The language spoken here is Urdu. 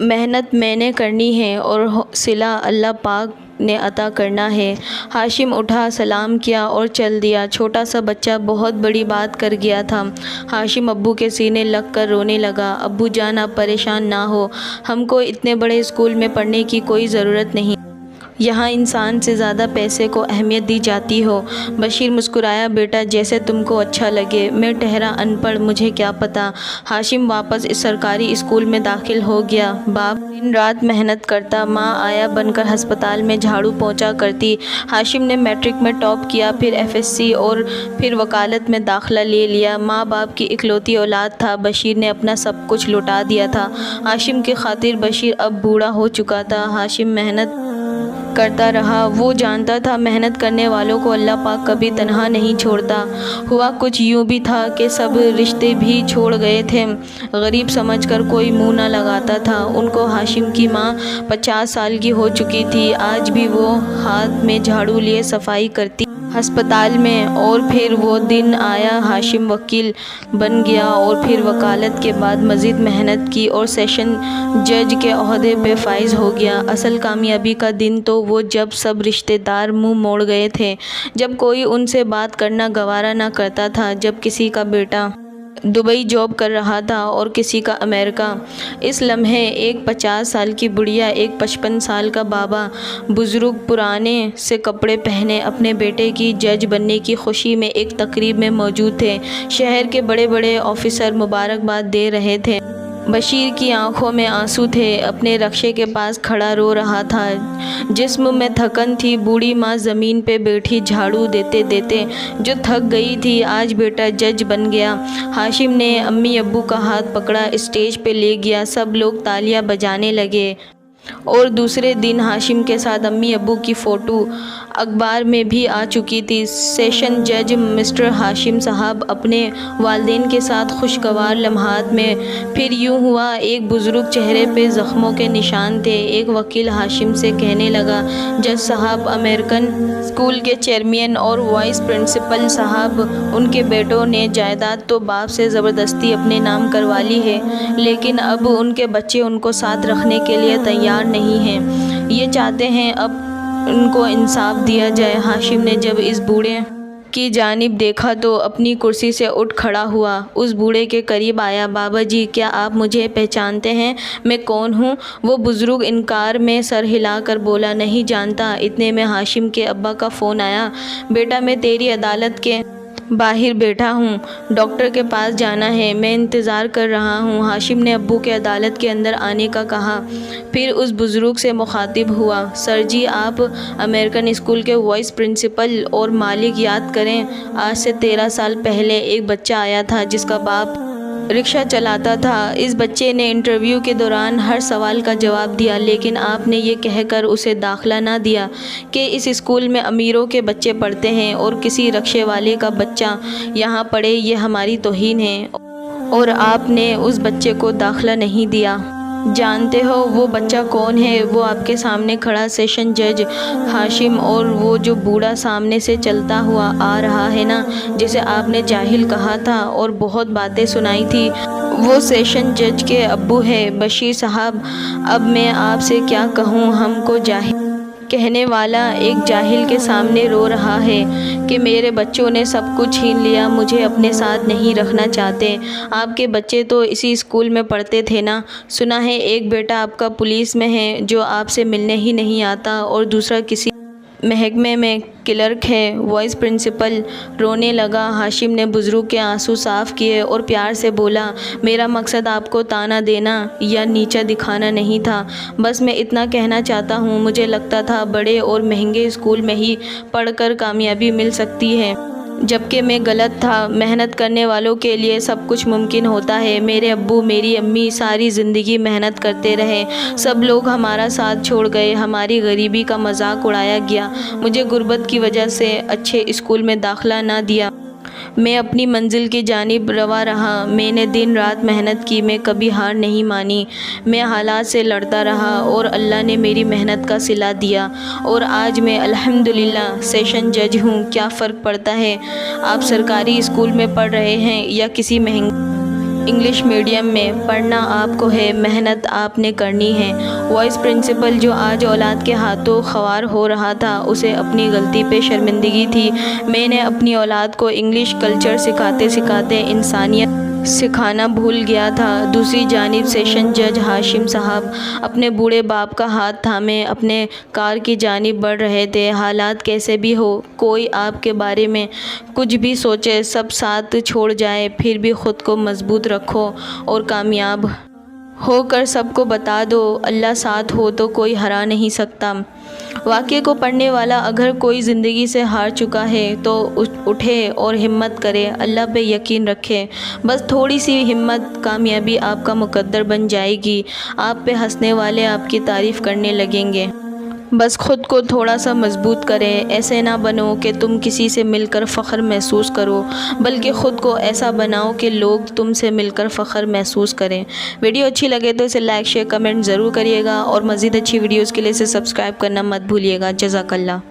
محنت میں نے کرنی ہے اور صلہ اللہ پاک نے عطا کرنا ہے۔ ہاشم اٹھا، سلام کیا اور چل دیا۔ چھوٹا سا بچہ بہت بڑی بات کر گیا تھا۔ ہاشم ابو کے سینے لگ کر رونے لگا۔ ابو جان آپ پریشان نہ ہو، ہم کو اتنے بڑے اسکول میں پڑھنے کی کوئی ضرورت نہیں، یہاں انسان سے زیادہ پیسے کو اہمیت دی جاتی ہو۔ بشیر مسکرایا، بیٹا جیسے تم کو اچھا لگے، میں ٹھہرا ان پڑھ، مجھے کیا پتا۔ ہاشم واپس اس سرکاری اسکول میں داخل ہو گیا۔ باپ دن رات محنت کرتا، ماں آیا بن کر ہسپتال میں جھاڑو پونچھا کرتی۔ ہاشم نے میٹرک میں ٹاپ کیا، پھر FSC اور پھر وکالت میں داخلہ لے لیا۔ ماں باپ کی اکلوتی اولاد تھا، بشیر نے اپنا سب کچھ لٹا دیا تھا ہاشم کی خاطر۔ بشیر اب بوڑھا ہو چکا تھا، ہاشم محنت کرتا رہا۔ وہ جانتا تھا محنت کرنے والوں کو اللہ پاک کبھی تنہا نہیں چھوڑتا۔ ہوا کچھ یوں بھی تھا کہ سب رشتے بھی چھوڑ گئے تھے، غریب سمجھ کر کوئی منہ نہ لگاتا تھا ان کو۔ ہاشم کی ماں 50 سال کی ہو چکی تھی، آج بھی وہ ہاتھ میں جھاڑو لیے صفائی کرتی ہسپتال میں۔ اور پھر وہ دن آیا، ہاشم وکیل بن گیا اور پھر وکالت کے بعد مزید محنت کی اور سیشن جج کے عہدے پہ فائز ہو گیا۔ اصل کامیابی کا دن تو وہ جب سب رشتہ دار منہ موڑ گئے تھے، جب کوئی ان سے بات کرنا گوارا نہ کرتا تھا، جب کسی کا بیٹا دبئی جاب کر رہا تھا اور کسی کا امریکہ۔ اس لمحے ایک 50 سال کی بڑھیا، ایک 55 سال کا بابا، بزرگ پرانے سے کپڑے پہنے اپنے بیٹے کی جج بننے کی خوشی میں ایک تقریب میں موجود تھے۔ شہر کے بڑے بڑے آفیسر مبارکباد دے رہے تھے۔ بشیر کی آنکھوں میں آنسو تھے، اپنے رکشے کے پاس کھڑا رو رہا تھا، جسم میں تھکن تھی۔ بوڑھی ماں زمین پہ بیٹھی جھاڑو دیتے دیتے جو تھک گئی تھی، آج بیٹا جج بن گیا۔ ہاشم نے امی ابو کا ہاتھ پکڑا، اسٹیج پہ لے گیا، سب لوگ تالیاں بجانے لگے۔ اور دوسرے دن ہاشم کے ساتھ امی ابو کی فوٹو اخبار میں بھی آ چکی تھی۔ سیشن جج مسٹر ہاشم صاحب اپنے والدین کے ساتھ خوشگوار لمحات میں۔ پھر یوں ہوا، ایک بزرگ چہرے پہ زخموں کے نشان تھے۔ ایک وکیل ہاشم سے کہنے لگا، جج صاحب، امریکن اسکول کے چیئرمین اور وائس پرنسپل صاحب، ان کے بیٹوں نے جائیداد تو باپ سے زبردستی اپنے نام کروا لی ہے، لیکن اب ان کے بچے ان کو ساتھ رکھنے کے لیے تیار نہیں ہیں، یہ چاہتے ہیں اب ان کو انصاف دیا جائے۔ ہاشم نے جب اس بوڑھے کی جانب دیکھا تو اپنی کرسی سے اٹھ کھڑا ہوا، اس بوڑھے کے قریب آیا۔ بابا جی، کیا آپ مجھے پہچانتے ہیں؟ میں کون ہوں؟ وہ بزرگ انکار میں سر ہلا کر بولا، نہیں جانتا۔ اتنے میں ہاشم کے ابا کا فون آیا، بیٹا میں تیری عدالت کے باہر بیٹھا ہوں، ڈاکٹر کے پاس جانا ہے، میں انتظار کر رہا ہوں۔ ہاشم نے ابو کے عدالت کے اندر آنے کا کہا، پھر اس بزرگ سے مخاطب ہوا، سر جی، آپ امریکن اسکول کے وائس پرنسپل اور مالک یاد کریں، آج سے 13 سال پہلے ایک بچہ آیا تھا جس کا باپ رکشہ چلاتا تھا۔ اس بچے نے انٹرویو کے دوران ہر سوال کا جواب دیا، لیکن آپ نے یہ کہہ کر اسے داخلہ نہ دیا کہ اس اسکول میں امیروں کے بچے پڑھتے ہیں اور کسی رکشے والے کا بچہ یہاں پڑھے یہ ہماری توہین ہے، اور آپ نے اس بچے کو داخلہ نہیں دیا۔ جانتے ہو وہ بچہ کون ہے؟ وہ آپ کے سامنے کھڑا سیشن جج ہاشم، اور وہ جو بوڑھا سامنے سے چلتا ہوا آ رہا ہے نا، جسے آپ نے جاہل کہا تھا اور بہت باتیں سنائی تھی، وہ سیشن جج کے ابو ہے۔ بشیر صاحب، اب میں آپ سے کیا کہوں، ہم کو جاہل کہنے والا ایک جاہل کے سامنے رو رہا ہے کہ میرے بچوں نے سب کچھ چھین لیا، مجھے اپنے ساتھ نہیں رکھنا چاہتے۔ آپ کے بچے تو اسی اسکول میں پڑھتے تھے نا؟ سنا ہے ایک بیٹا آپ کا پولیس میں ہے جو آپ سے ملنے ہی نہیں آتا، اور دوسرا کسی محکمے میں کلرک ہے۔ وائس پرنسپل رونے لگا۔ ہاشم نے بزرگ کے آنسو صاف کیے اور پیار سے بولا، میرا مقصد آپ کو طعنہ دینا یا نیچا دکھانا نہیں تھا، بس میں اتنا کہنا چاہتا ہوں، مجھے لگتا تھا بڑے اور مہنگے اسکول میں ہی پڑھ کر کامیابی مل سکتی ہے، جبکہ میں غلط تھا۔ محنت کرنے والوں کے لیے سب کچھ ممکن ہوتا ہے۔ میرے ابو، میری امی ساری زندگی محنت کرتے رہے، سب لوگ ہمارا ساتھ چھوڑ گئے، ہماری غریبی کا مذاق اڑایا گیا، مجھے غربت کی وجہ سے اچھے اسکول میں داخلہ نہ دیا، میں اپنی منزل کی جانب رواں رہا، میں نے دن رات محنت کی، میں کبھی ہار نہیں مانی، میں حالات سے لڑتا رہا اور اللہ نے میری محنت کا صلہ دیا، اور آج میں الحمدللہ سیشن جج ہوں۔ کیا فرق پڑتا ہے آپ سرکاری اسکول میں پڑھ رہے ہیں یا کسی انگلش میڈیم میں پڑھنا آپ کو ہے، محنت آپ نے کرنی ہے۔ وائس پرنسپل جو آج اولاد کے ہاتھوں خوار ہو رہا تھا، اسے اپنی غلطی پہ شرمندگی تھی۔ میں نے اپنی اولاد کو انگلش کلچر سکھاتے سکھاتے انسانیت سکھانا بھول گیا تھا۔ دوسری جانب سیشن جج ہاشم صاحب اپنے بوڑھے باپ کا ہاتھ تھامے اپنے کار کی جانب بڑھ رہے تھے۔ حالات کیسے بھی ہو، کوئی آپ کے بارے میں کچھ بھی سوچے، سب ساتھ چھوڑ جائے، پھر بھی خود کو مضبوط رکھو اور کامیاب ہو کر سب کو بتا دو، اللہ ساتھ ہو تو کوئی ہرا نہیں سکتا۔ واقعے کو پڑھنے والا اگر کوئی زندگی سے ہار چکا ہے تو اٹھے اور ہمت کرے، اللہ پہ یقین رکھے۔ بس تھوڑی سی ہمت، کامیابی آپ کا مقدر بن جائے گی۔ آپ پہ ہنسنے والے آپ کی تعریف کرنے لگیں گے۔ بس خود کو تھوڑا سا مضبوط کریں۔ ایسے نہ بنو کہ تم کسی سے مل کر فخر محسوس کرو، بلکہ خود کو ایسا بناؤ کہ لوگ تم سے مل کر فخر محسوس کریں۔ ویڈیو اچھی لگے تو اسے لائک، شیئر، کمنٹ ضرور کریے گا اور مزید اچھی ویڈیوز کے لیے اسے سبسکرائب کرنا مت بھولیے گا۔ جزاک اللہ۔